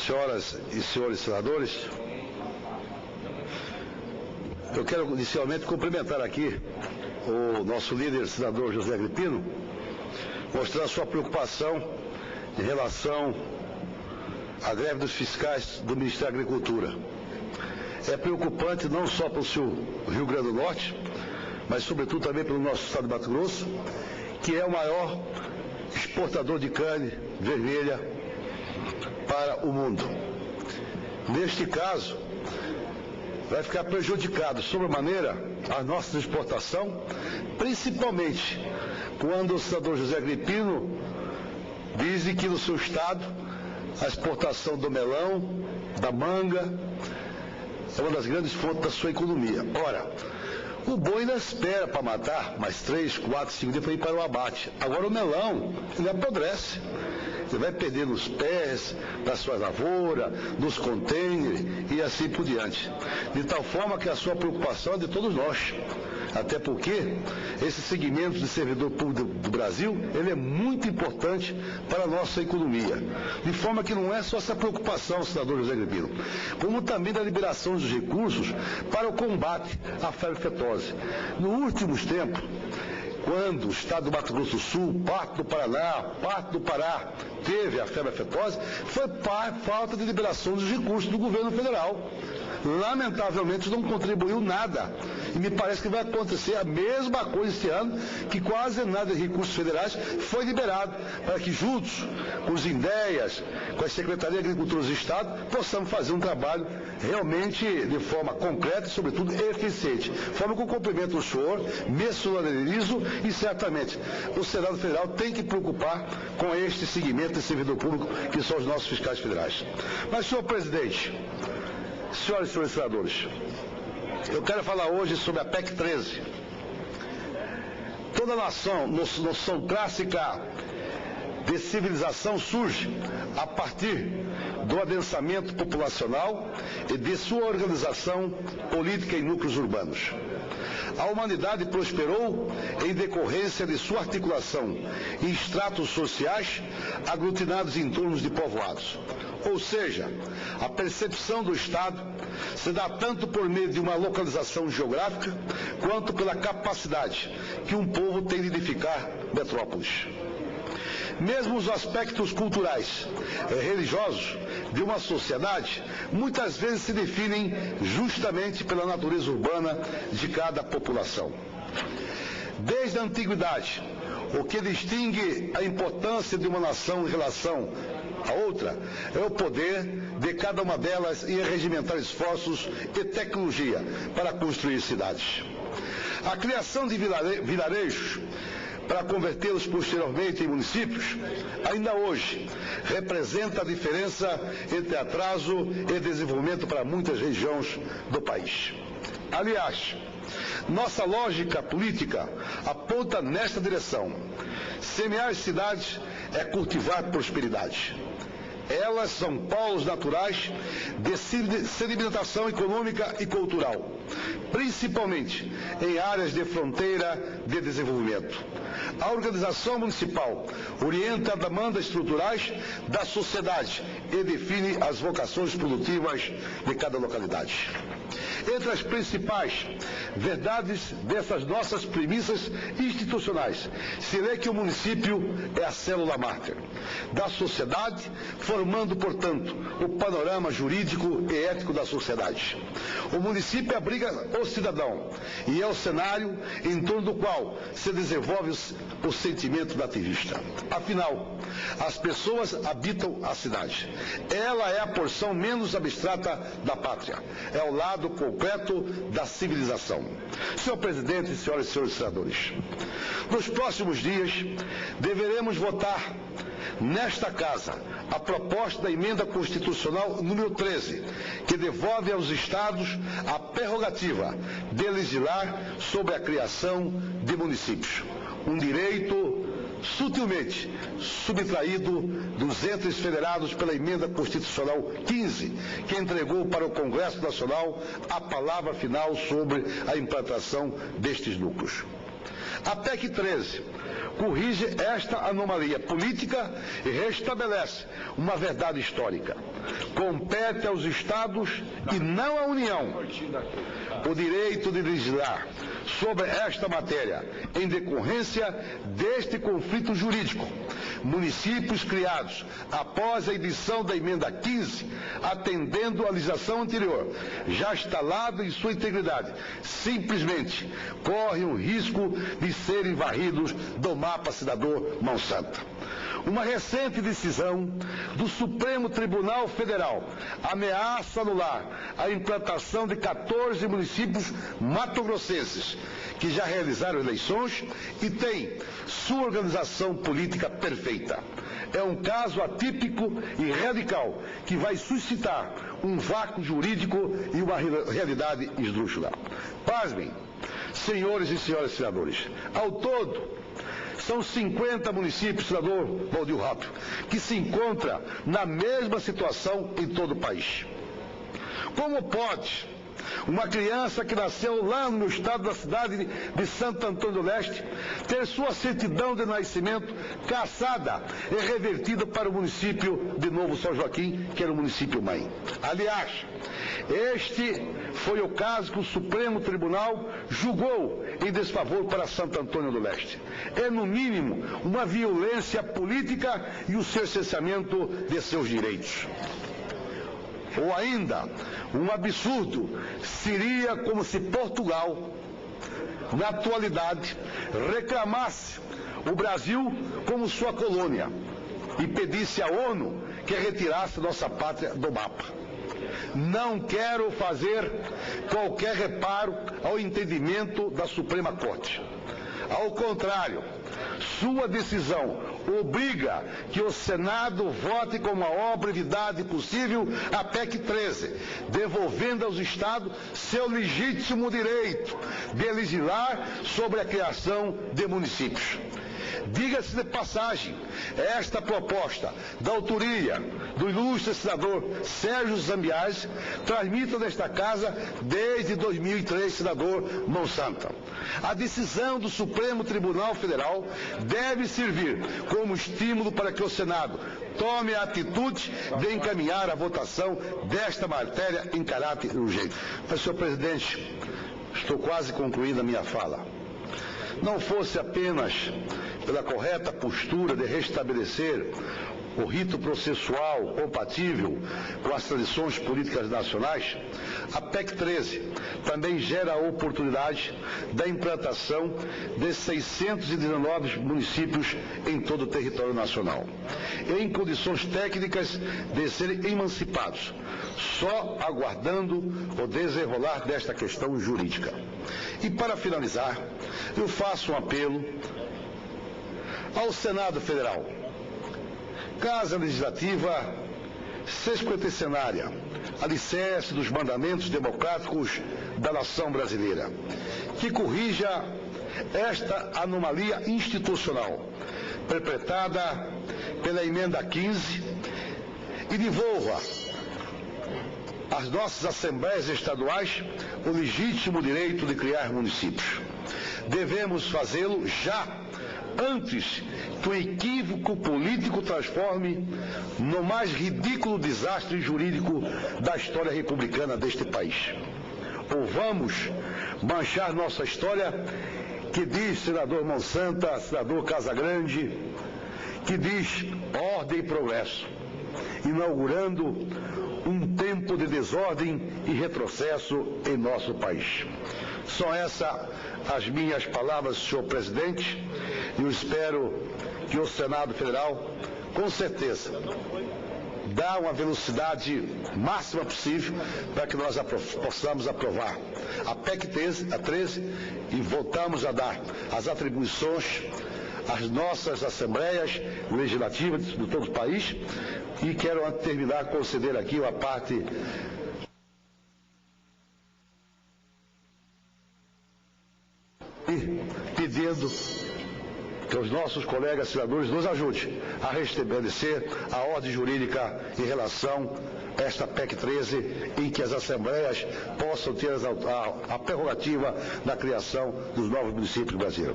senhoras e senhores senadores, eu quero inicialmente cumprimentar aqui o nosso líder, senador José Agripino, mostrar sua preocupação em relação à greve dos fiscais do Ministério da Agricultura. É preocupante não só para o seu Rio Grande do Norte, mas sobretudo também pelo nosso estado de Mato Grosso, que é o maior exportador de carne vermelha para o mundo. Neste caso, vai ficar prejudicado sobremaneira a nossa exportação, principalmente quando o senador José Agripino diz que no seu estado a exportação do melão, da manga, é uma das grandes fontes da sua economia. Ora, o boi ainda espera para matar mais 3, 4, 5 dias para ir para o abate. Agora o melão, ele apodrece. Ele vai perder nos pés, na sua lavoura, nos contêineres e assim por diante. De tal forma que a sua preocupação é de todos nós. Até porque esse segmento de servidor público do Brasil, ele é muito importante para a nossa economia. De forma que não é só essa preocupação, senador José Agripino, como também da liberação dos recursos para o combate à febre aftosa. Nos últimos tempos, quando o estado do Mato Grosso do Sul, parte do Paraná, parte do Pará, teve a febre aftosa, foi falta de liberação dos recursos do governo federal. Lamentavelmente não contribuiu nada. E me parece que vai acontecer a mesma coisa este ano, que quase nada de recursos federais foi liberado, para que juntos com os INDEAs, com a Secretaria de Agricultura do Estado, possamos fazer um trabalho realmente de forma concreta e, sobretudo, eficiente. Forma que eu cumprimento o senhor, me solidarizo e, certamente, o Senado Federal tem que preocupar com este segmento de servidor público, que são os nossos fiscais federais. Mas, senhor presidente, senhoras e senhores senadores, eu quero falar hoje sobre a PEC 13. Toda noção clássica de civilização surge a partir do adensamento populacional e de sua organização política em núcleos urbanos. A humanidade prosperou em decorrência de sua articulação em estratos sociais aglutinados em torno de povoados. Ou seja, a percepção do Estado se dá tanto por meio de uma localização geográfica, quanto pela capacidade que um povo tem de edificar metrópoles. Mesmo os aspectos culturais e religiosos de uma sociedade, muitas vezes se definem justamente pela natureza urbana de cada população. Desde a antiguidade, o que distingue a importância de uma nação em relação a outra é o poder de cada uma delas em regimentar esforços e tecnologia para construir cidades. A criação de vilarejos para convertê-los posteriormente em municípios, ainda hoje representa a diferença entre atraso e desenvolvimento para muitas regiões do país. Aliás, nossa lógica política aponta nesta direção. Semear as cidades é cultivar prosperidade. Elas são polos naturais de sedimentação econômica e cultural, principalmente em áreas de fronteira de desenvolvimento. A organização municipal orienta as demandas estruturais da sociedade e define as vocações produtivas de cada localidade. Entre as principais verdades dessas nossas premissas institucionais, se lê que o município é a célula máter da sociedade, formando, portanto, o panorama jurídico e ético da sociedade. O município abriga o cidadão e é o cenário em torno do qual se desenvolve o sentimento do ativista. Afinal, as pessoas habitam a cidade. Ela é a porção menos abstrata da pátria. É o lado concreto da civilização. Senhor presidente, senhoras e senhores senadores, nos próximos dias deveremos votar nesta casa a proposta da emenda constitucional número 13, que devolve aos estados a prerrogativa de legislar sobre a criação de municípios. Um direito sutilmente subtraído dos entes federados pela emenda constitucional 15, que entregou para o Congresso Nacional a palavra final sobre a implantação destes núcleos. A PEC 13 corrige esta anomalia política e restabelece uma verdade histórica. Compete aos Estados e não à União o direito de legislar sobre esta matéria, em decorrência deste conflito jurídico. Municípios criados após a edição da emenda 15, atendendo à legislação anterior, já instalado em sua integridade, simplesmente correm o risco de serem varridos do mapa Senador Monsanto. Uma recente decisão do Supremo Tribunal Federal ameaça anular a implantação de 14 municípios mato-grossenses que já realizaram eleições e têm sua organização política perfeita. É um caso atípico e radical que vai suscitar um vácuo jurídico e uma realidade esdrúxula. Pasmem, senhores e senhoras senadores, ao todo, são 50 municípios, senador Valdir Rapio, que se encontram na mesma situação em todo o país. Como pode uma criança que nasceu lá no estado da cidade de Santo Antônio do Leste ter sua certidão de nascimento cassada e revertida para o município de Novo São Joaquim, que era o município mãe? Aliás, este foi o caso que o Supremo Tribunal julgou em desfavor para Santo Antônio do Leste. É, no mínimo, uma violência política e o cerceamento de seus direitos. Ou ainda, um absurdo seria como se Portugal, na atualidade, reclamasse o Brasil como sua colônia e pedisse à ONU que retirasse nossa pátria do mapa. Não quero fazer qualquer reparo ao entendimento da Suprema Corte. Ao contrário, sua decisão obriga que o Senado vote com a maior brevidade possível a PEC 13, devolvendo aos Estados seu legítimo direito de legislar sobre a criação de municípios. Diga-se de passagem, esta proposta da autoria do ilustre senador Sérgio Zambiase transmite nesta casa desde 2003, senador Monsanto. A decisão do Supremo Tribunal Federal deve servir como estímulo para que o Senado tome a atitude de encaminhar a votação desta matéria em caráter urgente. Mas, senhor presidente, estou quase concluindo a minha fala. Não fosse apenas pela correta postura de restabelecer o rito processual compatível com as tradições políticas nacionais, a PEC 13 também gera a oportunidade da implantação de 619 municípios em todo o território nacional, em condições técnicas de serem emancipados, só aguardando o desenrolar desta questão jurídica. E para finalizar, eu faço um apelo ao Senado Federal. Casa Legislativa sesquentenária, alicerce dos mandamentos democráticos da nação brasileira, que corrija esta anomalia institucional perpetrada pela emenda 15 e devolva às nossas assembleias estaduais o legítimo direito de criar municípios. Devemos fazê-lo já, antes que o equívoco político transforme no mais ridículo desastre jurídico da história republicana deste país. Ou vamos manchar nossa história, que diz senador Monsanto, senador Casagrande, que diz ordem e progresso, inaugurando um tempo de desordem e retrocesso em nosso país. São essas as minhas palavras, senhor presidente, e eu espero que o Senado Federal, com certeza, dá uma velocidade máxima possível para que nós possamos aprovar a PEC 13 e voltamos a dar as atribuições às nossas assembleias legislativas de todo o país. E quero, antes de terminar, conceder aqui uma parte e pedindo que os nossos colegas senadores nos ajudem a restabelecer a ordem jurídica em relação a esta PEC 13, em que as assembleias possam ter a prerrogativa da criação dos novos municípios do Brasil.